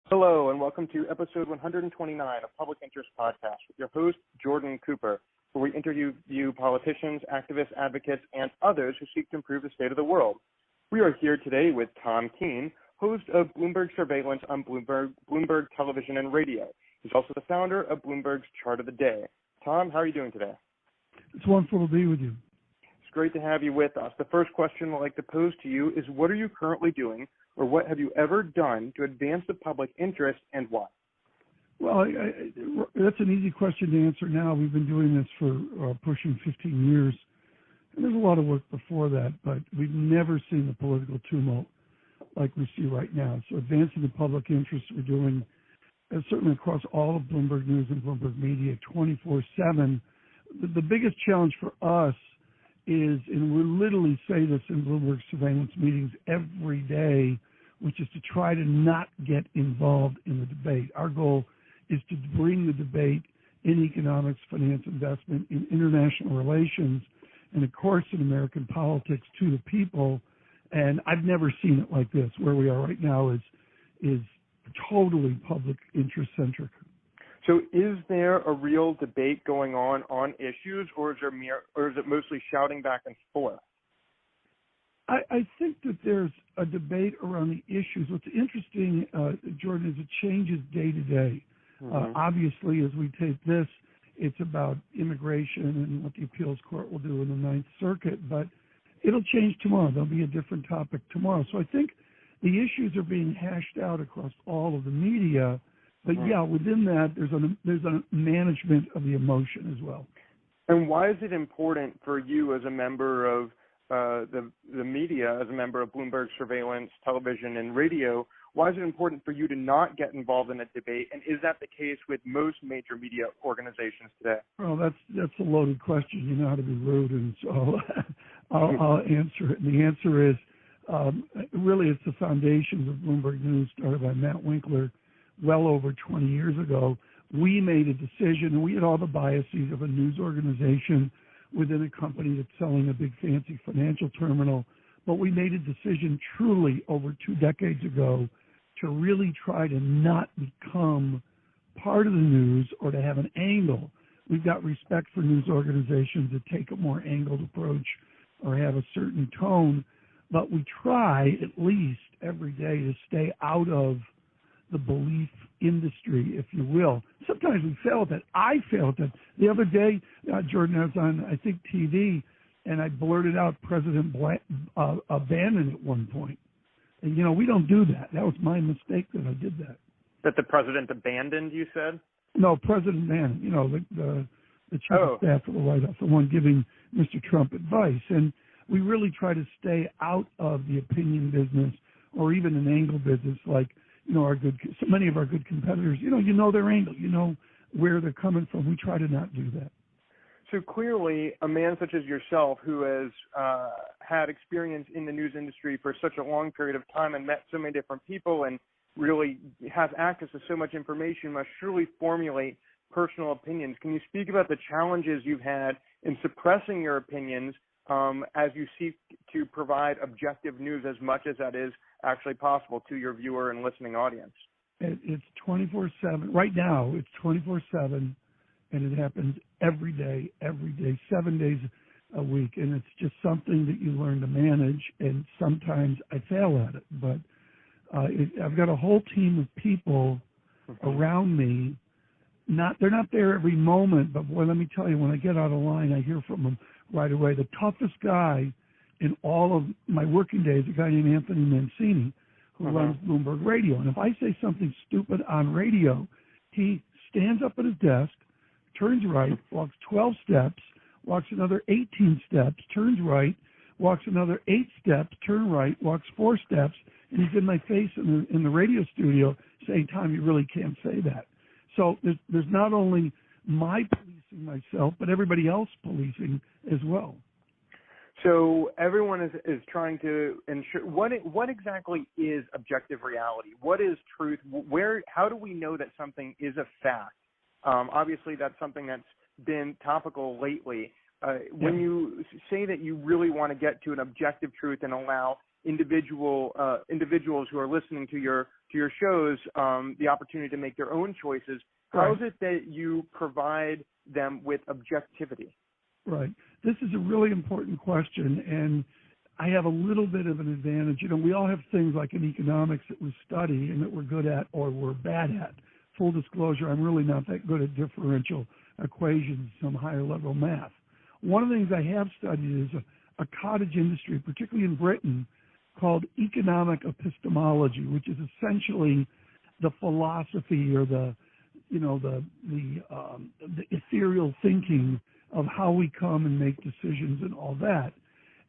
Hello, and welcome to episode 129 of Public Interest Podcast with your host, Jordan Cooper, where we interview politicians, activists, advocates, and others who seek to improve the state of the world. We are here today with Tom Keene, host of Bloomberg Surveillance on Bloomberg Television and Radio. He's also the founder of Bloomberg's Chart of the Day. Tom, how are you doing today? It's wonderful to be with you. It's great to have you with us. The first question I'd like to pose to you is, what are you currently doing, or what have you ever done to advance the public interest, and why? Well, that's an easy question to answer now. We've been doing this for pushing 15 years, and there's a lot of work before that, but we've never seen the political tumult like we see right now. So advancing the public interest we're doing, certainly across all of Bloomberg News and Bloomberg Media, 24/7. The biggest challenge for us is, and we literally say this in Bloomberg surveillance meetings every day, which is to try to not get involved in the debate. Our goal is to bring the debate in economics, finance, investment, in international relations, and of course in American politics to the people. And I've never seen it like this. Where we are right now is totally public interest centric. So is there a real debate going on issues, or is it mostly shouting back and forth? I think that there's a debate around the issues. What's interesting, Jordan, is it changes day to day. Obviously, as we take this, it's about immigration and what the appeals court will do in the Ninth Circuit, but it'll change tomorrow. There'll be a different topic tomorrow. So I think the issues are being hashed out across all of the media. But yeah, within that, there's a management of the emotion as well. And why is it important for you as a member of the media, as a member of Bloomberg Surveillance, Television, and Radio, why is it important for you to not get involved in a debate? And is that the case with most major media organizations today? Well, that's a loaded question. You know how to be rude, and so I'll answer it. And the answer is really it's the foundations of Bloomberg News, started by Matt Winkler well over 20 years ago. We made a decision, and we had all the biases of a news organization within a company that's selling a big fancy financial terminal, but we made a decision truly over 2 decades ago to really try to not become part of the news or to have an angle. We've got respect for news organizations that take a more angled approach or have a certain tone, but we try at least every day to stay out of the belief industry, if you will. Sometimes we fail at that. I fail at that. The other day, Jordan, I was on, I think, TV, and I blurted out President Bannon at one point. And, you know, we don't do that. That was my mistake that I did that. That the president abandoned, you said? No, President Bannon, you know, the chief of staff of the White House, the one giving Mr. Trump advice. And we really try to stay out of the opinion business or even an angle business like, you know, so many of our good competitors, you know their angle, you know where they're coming from. We try to not do that. So clearly, a man such as yourself, who has had experience in the news industry for such a long period of time and met so many different people and really has access to so much information, must surely formulate personal opinions. Can you speak about the challenges you've had in suppressing your opinions as you seek to provide objective news as much as that is actually possible to your viewer and listening audience? It's 24/7. Right now, it's 24/7, and it happens every day, 7 days a week. And it's just something that you learn to manage, and sometimes I fail at it. But I've got a whole team of people around me. They're not there every moment, but boy, let me tell you, when I get out of line, I hear from them right away. The toughest guy in all of my working days, a guy named Anthony Mancini, who runs Bloomberg Radio. And if I say something stupid on radio, he stands up at his desk, turns right, walks 12 steps, walks another 18 steps, turns right, walks another 8 steps, turn right, walks 4 steps, and he's in my face in the radio studio saying, "Tom, you really can't say that." So there's not only my policing myself, but everybody else policing as well. So everyone is trying to ensure what exactly is objective reality? What is truth? How do we know that something is a fact? Obviously, that's something that's been topical lately. When you say that you really want to get to an objective truth and allow individuals who are listening to your shows the opportunity to make their own choices. How is it that you provide them with objectivity? Right. This is a really important question, and I have a little bit of an advantage. We all have things like in economics that we study and that we're good at or we're bad at. Full disclosure, I'm really not that good at differential equations, some higher level math. One of the things I have studied is a cottage industry, particularly in Britain, called economic epistemology, which is essentially the philosophy or the ethereal thinking of how we come and make decisions and all that.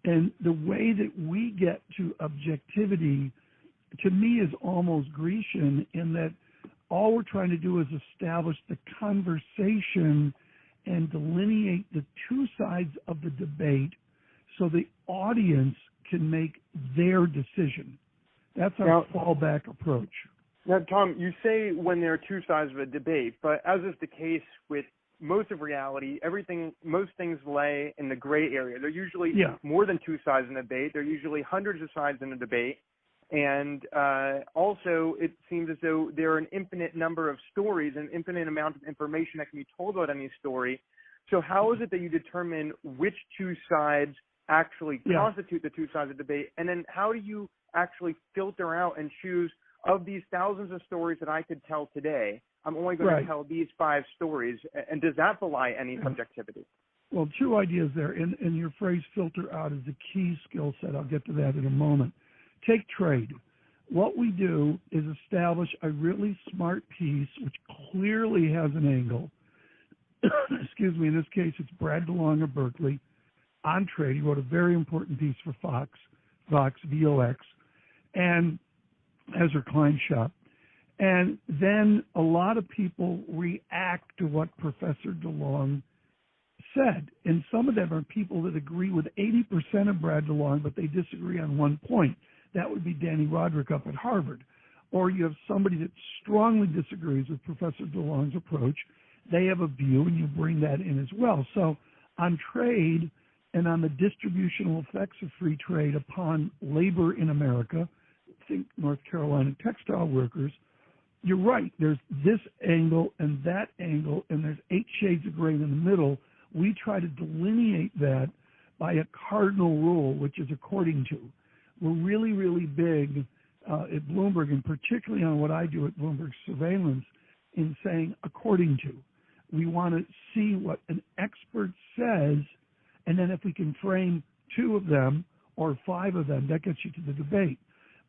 And the way that we get to objectivity, to me, is almost Grecian in that all we're trying to do is establish the conversation and delineate the two sides of the debate so the audience can make their decision. That's our fallback approach. Now, Tom, you say when there are two sides of a debate, but as is the case with most of reality, most things lay in the gray area. There are usually more than two sides in a debate. There are usually hundreds of sides in a debate. And also, it seems as though there are an infinite number of stories, an infinite amount of information that can be told about any story. So how is it that you determine which two sides actually constitute the two sides of the debate? And then how do you actually filter out and choose, of these thousands of stories that I could tell today, I'm only going to tell these 5 stories? And does that belie any subjectivity? Well, two ideas there. And your phrase filter out is a key skill set. I'll get to that in a moment. Take trade. What we do is establish a really smart piece which clearly has an angle. Excuse me, in this case, it's Brad DeLong of Berkeley on trade. He wrote a very important piece for Vox, VOX, and Ezra Klein shop. And then a lot of people react to what Professor DeLong said. And some of them are people that agree with 80% of Brad DeLong, but they disagree on one point. That would be Danny Roderick up at Harvard. Or you have somebody that strongly disagrees with Professor DeLong's approach. They have a view, and you bring that in as well. So on trade and on the distributional effects of free trade upon labor in America, think North Carolina textile workers, you're right. There's this angle and that angle, and there's 8 shades of gray in the middle. We try to delineate that by a cardinal rule, which is according to. We're really, really big at Bloomberg, and particularly on what I do at Bloomberg Surveillance, in saying according to. We want to see what an expert says, and then if we can frame 2 of them or 5 of them, that gets you to the debate.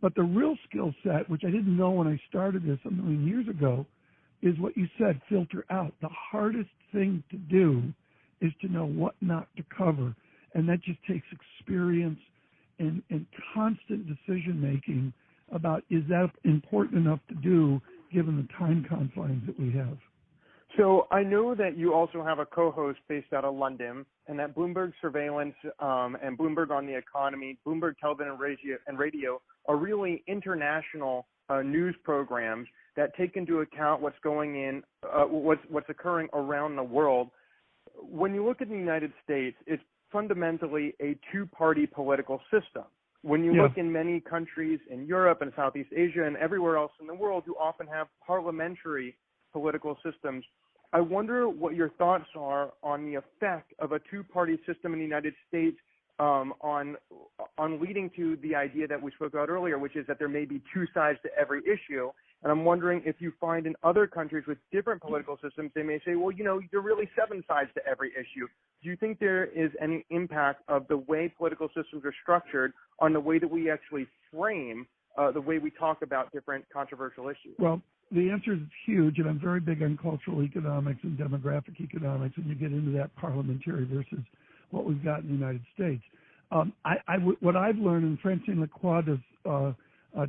But the real skill set, which I didn't know when I started this a million years ago, is what you said, filter out. The hardest thing to do is to know what not to cover, and that just takes experience and constant decision-making about, is that important enough to do given the time confines that we have? So I know that you also have a co-host based out of London, and that Bloomberg Surveillance and Bloomberg on the Economy, Bloomberg Television and Radio are really international news programs that take into account what's going in, what's occurring around the world. When you look at the United States, it's fundamentally a two-party political system. When you look in many countries in Europe and Southeast Asia and everywhere else in the world, you often have parliamentary political systems. I wonder what your thoughts are on the effect of a two-party system in the United States on leading to the idea that we spoke about earlier, which is that there may be 2 sides to every issue. And I'm wondering if you find in other countries with different political systems, they may say, well, there are really 7 sides to every issue. Do you think there is any impact of the way political systems are structured on the way that we actually frame the way we talk about different controversial issues? Well, the answer is huge, and I'm very big on cultural economics and demographic economics, and you get into that parliamentary versus what we've got in the United States. What I've learned, and Francine Lacroix does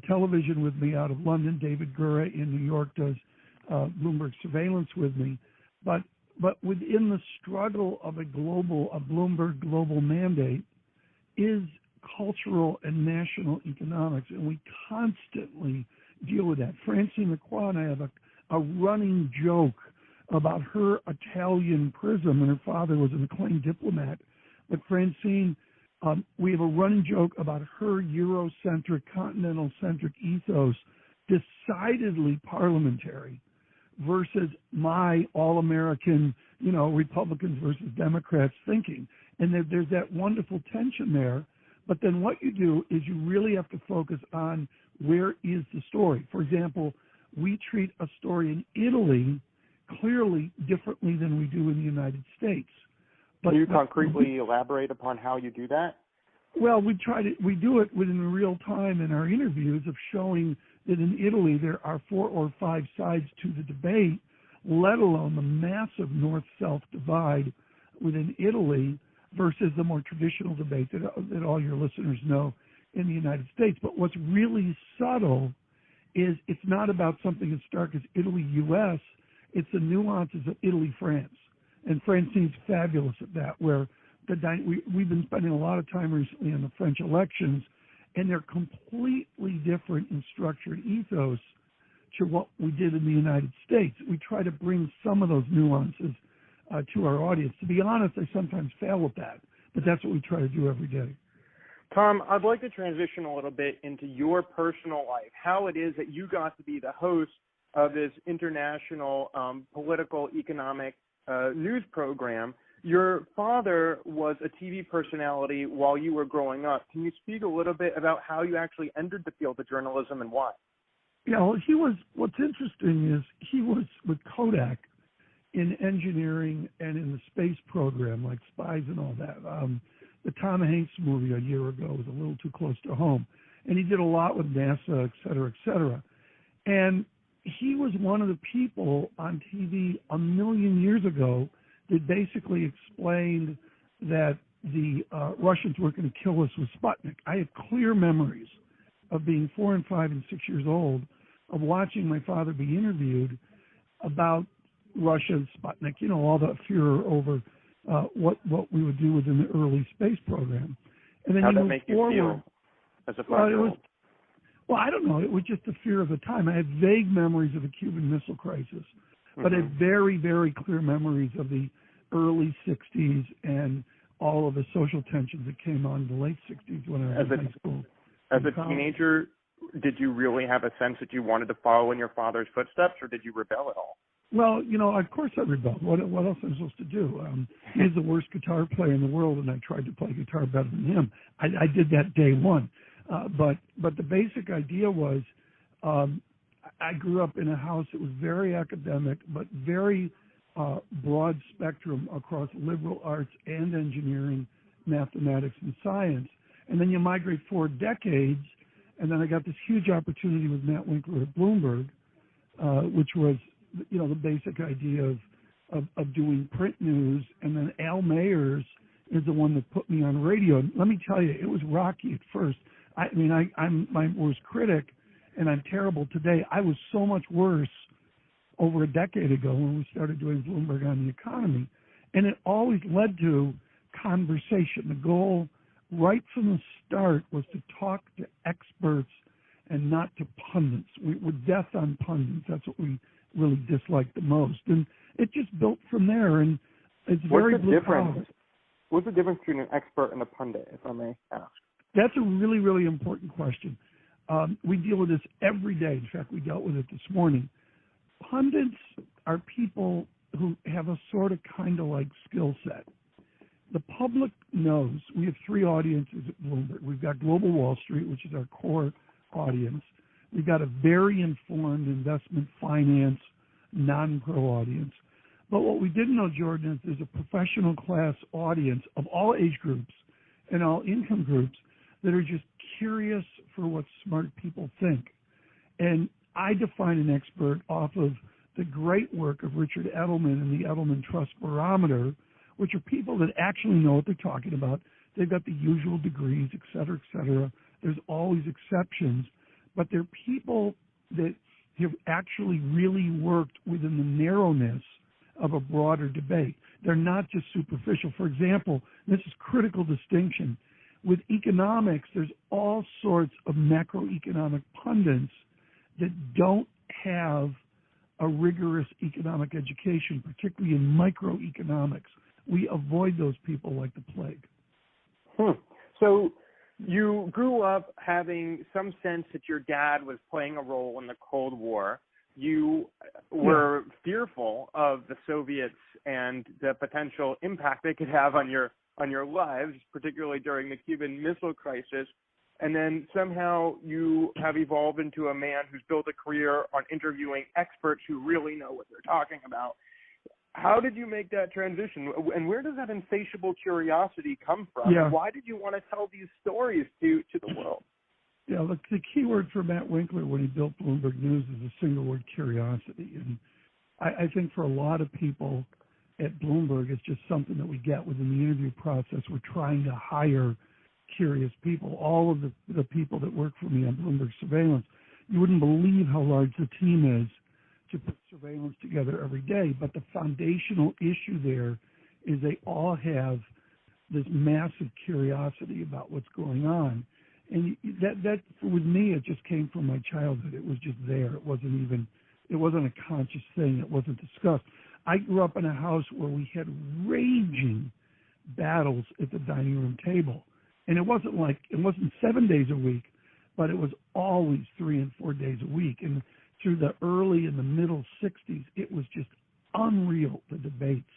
television with me out of London, David Gura in New York does Bloomberg Surveillance with me, but within the struggle of a Bloomberg global mandate is cultural and national economics, and we constantly deal with that. Francine Lacroix and I have a running joke about her Italian prism, and her father was an acclaimed diplomat. But Francine We have a running joke about her Eurocentric, continental-centric ethos, decidedly parliamentary, versus my all-American, Republicans versus Democrats thinking. And there's that wonderful tension there. But then what you do is you really have to focus on where is the story. For example, we treat a story in Italy clearly differently than we do in the United States. Can you concretely elaborate upon how you do that? Well, we do it within real time in our interviews of showing that in Italy there are 4 or 5 sides to the debate, let alone the massive north-south divide within Italy versus the more traditional debate that all your listeners know in the United States. But what's really subtle is it's not about something as stark as Italy-U.S., it's the nuances of Italy-France. And France seems fabulous at that, where we've been spending a lot of time recently on the French elections, and they're completely different in structured ethos to what we did in the United States. We try to bring some of those nuances to our audience. To be honest, I sometimes fail at that, but that's what we try to do every day. Tom, I'd like to transition a little bit into your personal life, how it is that you got to be the host of this international political economic news program. Your father was a TV personality while you were growing up. Can you speak a little bit about how you actually entered the field of journalism and why? Yeah, well, what's interesting is he was with Kodak in engineering and in the space program, like Spies and all that. The Tom Hanks movie a year ago was a little too close to home. And he did a lot with NASA, et cetera, et cetera. And he was one of the people on TV a million years ago that basically explained that the Russians weren't going to kill us with Sputnik. I have clear memories of being 4 and 5 and 6 years old, of watching my father be interviewed about Russia and Sputnik, all the fear over what we would do within the early space program. And then how did that make you feel as a 5-year-old? Well, I don't know. It was just the fear of the time. I had vague memories of the Cuban Missile Crisis, but I had very, very clear memories of the early 60s and all of the social tensions that came on in the late 60s when I was in high school. As a teenager, did you really have a sense that you wanted to follow in your father's footsteps, or did you rebel at all? Well, of course I rebelled. What else am I supposed to do? He's the worst guitar player in the world, and I tried to play guitar better than him. I did that day one. But the basic idea was I grew up in a house that was very academic, but very broad spectrum across liberal arts and engineering, mathematics, and science. And then you migrate 4 decades, and then I got this huge opportunity with Matt Winkler at Bloomberg, which was, the basic idea of doing print news. And then Al Mayers is the one that put me on radio. And let me tell you, it was rocky at first. I'm my worst critic, and I'm terrible today. I was so much worse over a decade ago when we started doing Bloomberg on the economy. And it always led to conversation. The goal right from the start was to talk to experts and not to pundits. We're death on pundits. That's what we really disliked the most. And it just built from there. And it's very blue collar. What's the difference between an expert and a pundit, if I may ask? That's a really, really important question. We deal with this every day. In fact, we dealt with it this morning. Pundits are people who have a sort of kind of like skill set. The public knows we have 3 audiences at Bloomberg. We've got Global Wall Street, which is our core audience. We've got a very informed investment finance, non-pro audience. But what we didn't know, Jordan, is there's a professional class audience of all age groups and all income groups that are just curious for what smart people think. And I define an expert off of the great work of Richard Edelman and the Edelman Trust Barometer, which are people that actually know what they're talking about. They've got the usual degrees, et cetera, et cetera. There's always exceptions, but they're people that have actually really worked within the narrowness of a broader debate. They're not just superficial. For example, this is critical distinction. With economics, there's all sorts of macroeconomic pundits that don't have a rigorous economic education, particularly in microeconomics. We avoid those people like the plague. So you grew up having some sense that your dad was playing a role in the Cold War. You were fearful of the Soviets and the potential impact they could have on your lives, particularly during the Cuban Missile Crisis. And then somehow you have evolved into a man who's built a career on interviewing experts who really know what they're talking about. How did you make that transition? And where does that insatiable curiosity come from? Yeah. And why did you want to tell these stories to the world? Yeah, look, the key word for Matt Winkler when he built Bloomberg News is a single word, curiosity. And I think for a lot of people at Bloomberg, it's just something that we get within the interview process. We're trying to hire curious people. All of the people that work for me on Bloomberg Surveillance, you wouldn't believe how large the team is to put surveillance together every day. But the foundational issue there is they all have this massive curiosity about what's going on. And that with me, it just came from my childhood. It was just there. It wasn't a conscious thing. It wasn't discussed. I grew up in a house where we had raging battles at the dining room table. And it wasn't 7 days a week, but it was always 3 and 4 days a week. And through the early and the middle 60s, it was just unreal, the debates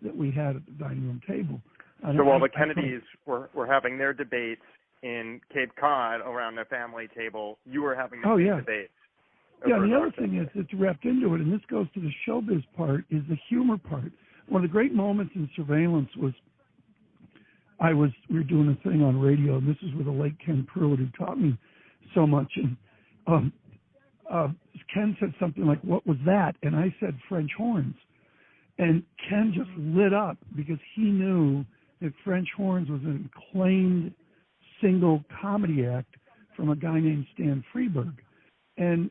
that we had at the dining room table. So while the Kennedys were having their debates in Cape Cod around their family table, you were having the same debates. Yeah, and the other thing is that's wrapped into it, and this goes to the showbiz part, is the humor part. One of the great moments in surveillance was we were doing a thing on radio, and this is with the late Ken Pruitt, who taught me so much. And Ken said something like, "What was that?" And I said, "French horns." And Ken just lit up because he knew that French horns was an acclaimed single comedy act from a guy named Stan Freberg. And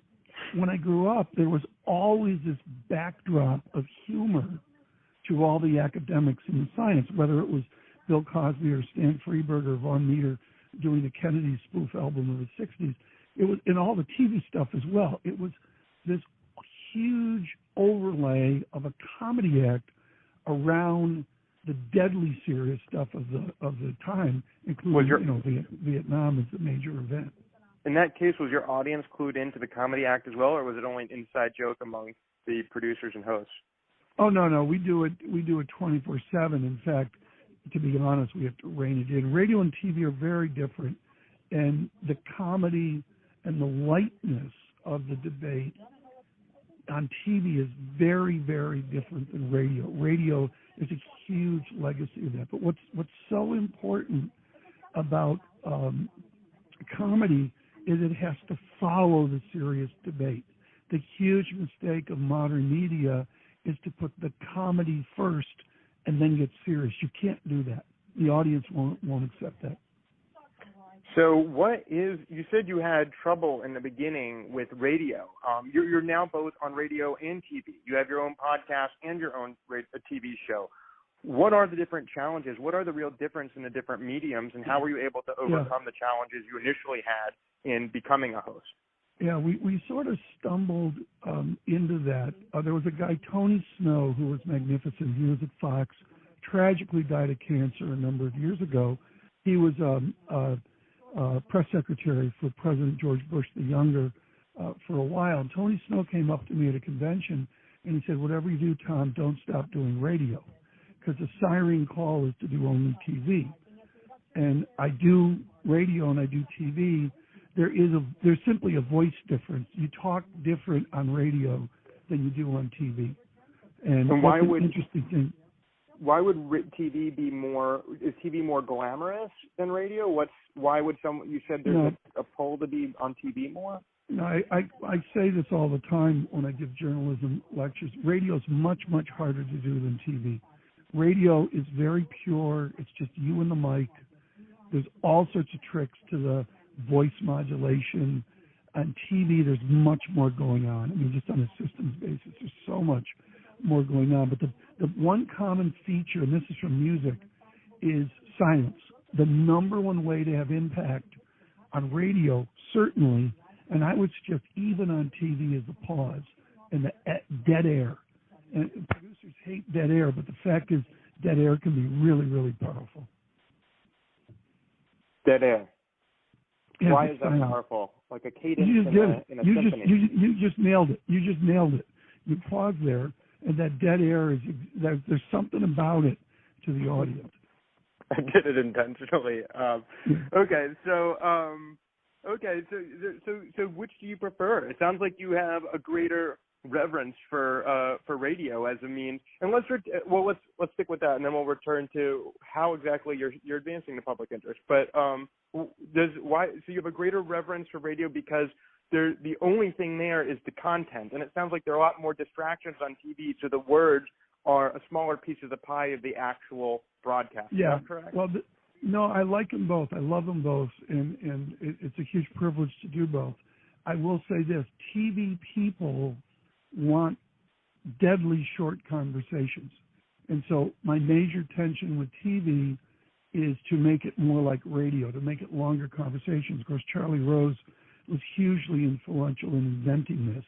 when I grew up, there was always this backdrop of humor to all the academics in the science, whether it was Bill Cosby or Stan Freberg or Von Meter doing the Kennedy spoof album of the 60s. It was in all the TV stuff as well. It was this huge overlay of a comedy act around the deadly serious stuff of the time, including Vietnam as a major event. In that case, was your audience clued into the comedy act as well, or was it only an inside joke among the producers and hosts? Oh no, we do it 24/7. In fact, to be honest, we have to rein it in. Radio and TV are very different, and the comedy and the lightness of the debate on TV is very, very different than radio. Radio is a huge legacy of that. But what's so important about comedy is it has to follow the serious debate. The huge mistake of modern media is to put the comedy first and then get serious. You can't do that. The audience won't accept that. So you said you had trouble in the beginning with radio. You're now both on radio and TV. You have your own podcast and your own TV show. What are the different challenges? What are the real difference in the different mediums, and how were you able to overcome the challenges you initially had in becoming a host? Yeah, we sort of stumbled into that. There was a guy, Tony Snow, who was magnificent. He was at Fox, tragically died of cancer a number of years ago. He was press secretary for President George Bush the Younger for a while. And Tony Snow came up to me at a convention, and he said, "Whatever you do, Tom, don't stop doing radio, because the siren call is to do only TV." And I do radio and I do TV. There's simply a voice difference. You talk different on radio than you do on TV. And why that's an would interesting thing. Why would TV be is TV more glamorous than radio? Why would you said there's a pull to be on TV more? No, I say this all the time when I give journalism lectures. Radio is much, much harder to do than TV. Radio is very pure. It's just you and the mic. There's all sorts of tricks to the voice modulation. On TV, there's much more going on. I mean, just on a systems basis, there's so much more going on. But the one common feature, and this is from music, is silence. The number one way to have impact on radio, certainly, and I would suggest even on TV, is the pause and the dead air. And producers hate dead air, but the fact is dead air can be really, really powerful. Dead air. Yeah, why is that powerful? Like a cadence in a symphony. You just nailed it. You just nailed it. You pause there, and that dead air is there's something about it to the audience. I did it intentionally. Okay, so which do you prefer? It sounds like you have a greater reverence for radio as a means. And let's stick with that, and then we'll return to how exactly you're advancing the public interest. But so you have a greater reverence for radio because the only thing there is the content, and it sounds like there are a lot more distractions on TV, so the words are a smaller piece of the pie of the actual broadcast. Yeah, is that correct? Well, no, I like them both. I love them both, and it's a huge privilege to do both. I will say this: TV people want deadly short conversations, and so my major tension with TV is to make it more like radio, to make it longer conversations. Of course, Charlie Rose was hugely influential in inventing this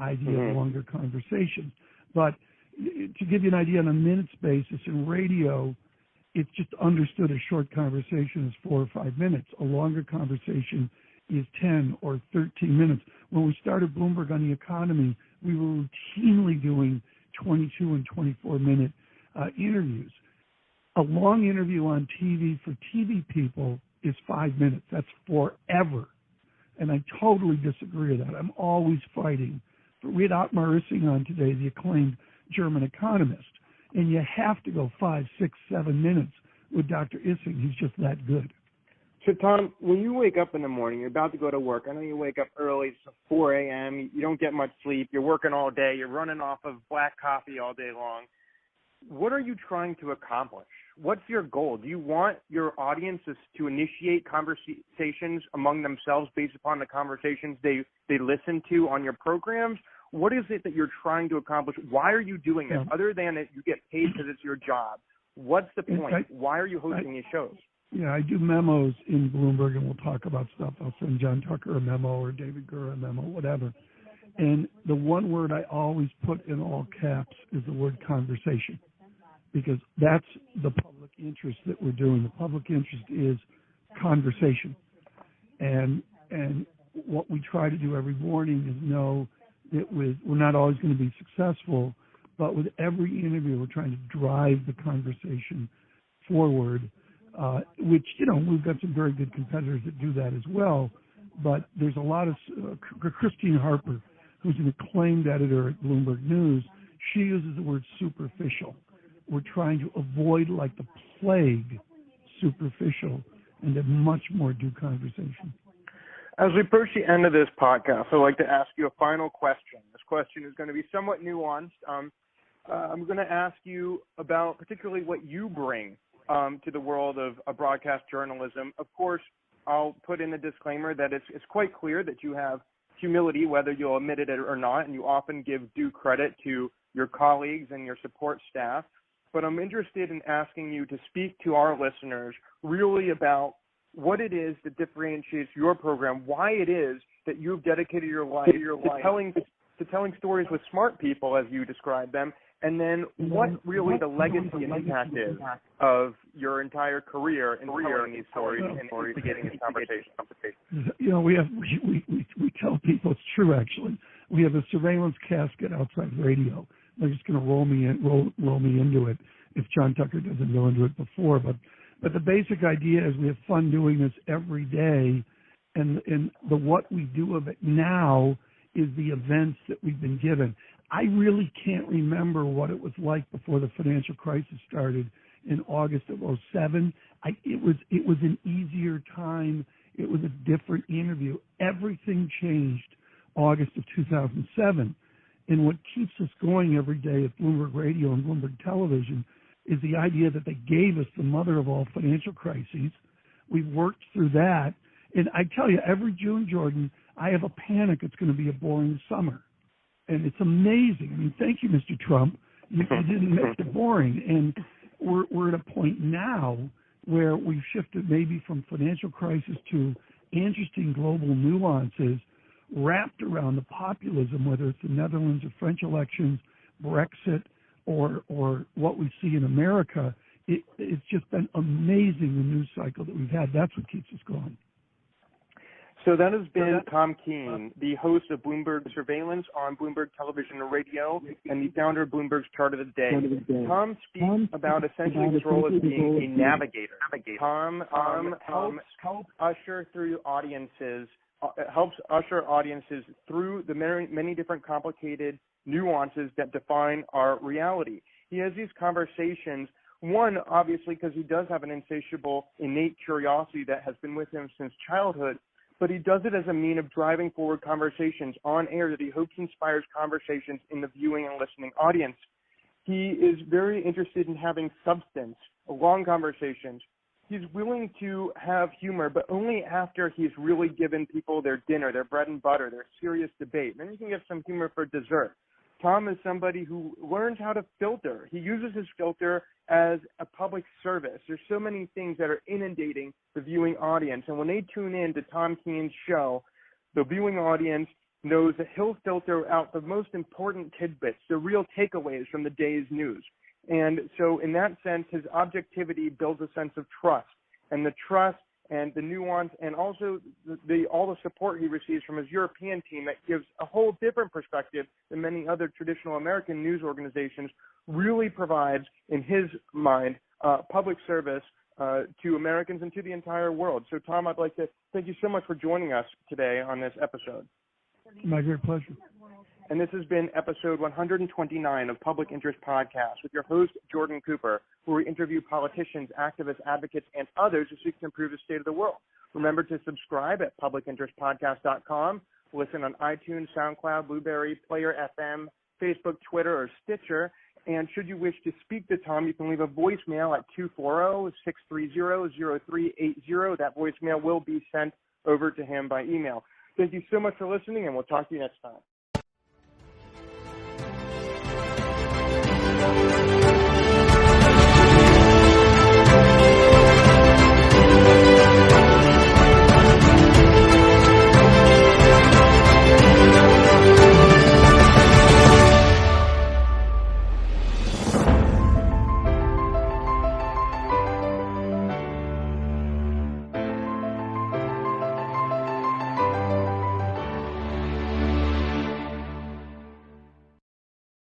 idea of longer conversations. But to give you an idea on a minute's basis, in radio, it's just understood a short conversation is 4 or 5 minutes. A longer conversation is 10 or 13 minutes. When we started Bloomberg on the economy, we were routinely doing 22 and 24-minute interviews. A long interview on TV for TV people is 5 minutes. That's forever. And I totally disagree with that. I'm always fighting. We had Otmar Issing on today, the acclaimed German economist. And you have to go 5, 6, 7 minutes with Dr. Issing. He's just that good. So, Tom, when you wake up in the morning, you're about to go to work. I know you wake up early, it's 4 a.m. You don't get much sleep. You're working all day. You're running off of black coffee all day long. What are you trying to accomplish? What's your goal? Do you want your audiences to initiate conversations among themselves based upon the conversations they listen to on your programs? What is it that you're trying to accomplish? Why are you doing this? Other than that you get paid because it's your job. What's the point? Why are you hosting these shows? Yeah, I do memos in Bloomberg, and we'll talk about stuff. I'll send John Tucker a memo or David Gura a memo, whatever. And the one word I always put in all caps is the word conversation, because that's the public interest that we're doing. The public interest is conversation. And what we try to do every morning is know that we're not always going to be successful, but with every interview we're trying to drive the conversation forward, which, we've got some very good competitors that do that as well. But there's a lot of Christine Harper, who's an acclaimed editor at Bloomberg News, she uses the word superficial. We're trying to avoid, like the plague, superficial, and have much more due conversation. As we approach the end of this podcast, I'd like to ask you a final question. This question is going to be somewhat nuanced. I'm going to ask you about particularly what you bring to the world of broadcast journalism. Of course, I'll put in a disclaimer that it's quite clear that you have humility, whether you'll admit it or not, and you often give due credit to your colleagues and your support staff. But I'm interested in asking you to speak to our listeners really about what it is that differentiates your program, why it is that you've dedicated your life to telling stories with smart people, as you describe them, and then what really the legacy and impact is of your entire career in telling these stories and instigating these conversations. We tell people it's true, actually. We have a surveillance casket outside radio. They're just going to roll me into it if John Tucker doesn't go into it before. But the basic idea is we have fun doing this every day, and the what we do of it now is the events that we've been given. I really can't remember what it was like before the financial crisis started in August of 2007. It was an easier time. It was a different interview. Everything changed August of 2007. And what keeps us going every day at Bloomberg Radio and Bloomberg Television is the idea that they gave us the mother of all financial crises. We've worked through that. And I tell you, every June, Jordan, I have a panic it's going to be a boring summer. And it's amazing. I mean, thank you, Mr. Trump. You didn't make it boring. And we're at a point now where we've shifted maybe from financial crisis to interesting global nuances wrapped around the populism, whether it's the Netherlands or French elections, Brexit, or what we see in America. it's just been amazing, the news cycle that we've had. That's what keeps us going. So that has been Tom Keene, the host of Bloomberg Surveillance on Bloomberg Television and Radio, and the founder of Bloomberg's Chart of the Day. Tom speaks about essentially his role as being a navigator. Tom helps usher audiences through the many different complicated nuances that define our reality. He has these conversations, one, obviously, because he does have an insatiable, innate curiosity that has been with him since childhood, but he does it as a mean of driving forward conversations on air that he hopes inspires conversations in the viewing and listening audience. He is very interested in having substance, long conversations. He's willing to have humor, but only after he's really given people their dinner, their bread and butter, their serious debate. Then you can get some humor for dessert. Tom is somebody who learns how to filter. He uses his filter as a public service. There's so many things that are inundating the viewing audience. And when they tune in to Tom Keene's show, the viewing audience knows that he'll filter out the most important tidbits, the real takeaways from the day's news. And so in that sense, his objectivity builds a sense of trust. And the trust and the nuance, and also all the support he receives from his European team that gives a whole different perspective than many other traditional American news organizations, really provides, in his mind, public service to Americans and to the entire world. So, Tom, I'd like to thank you so much for joining us today on this episode. My great pleasure. And this has been episode 129 of Public Interest Podcast with your host, Jordan Cooper, where we interview politicians, activists, advocates, and others who seek to improve the state of the world. Remember to subscribe at publicinterestpodcast.com, listen on iTunes, SoundCloud, Blueberry, Player FM, Facebook, Twitter, or Stitcher. And should you wish to speak to Tom, you can leave a voicemail at 240-630-0380. That voicemail will be sent over to him by email. Thank you so much for listening, and we'll talk to you next time.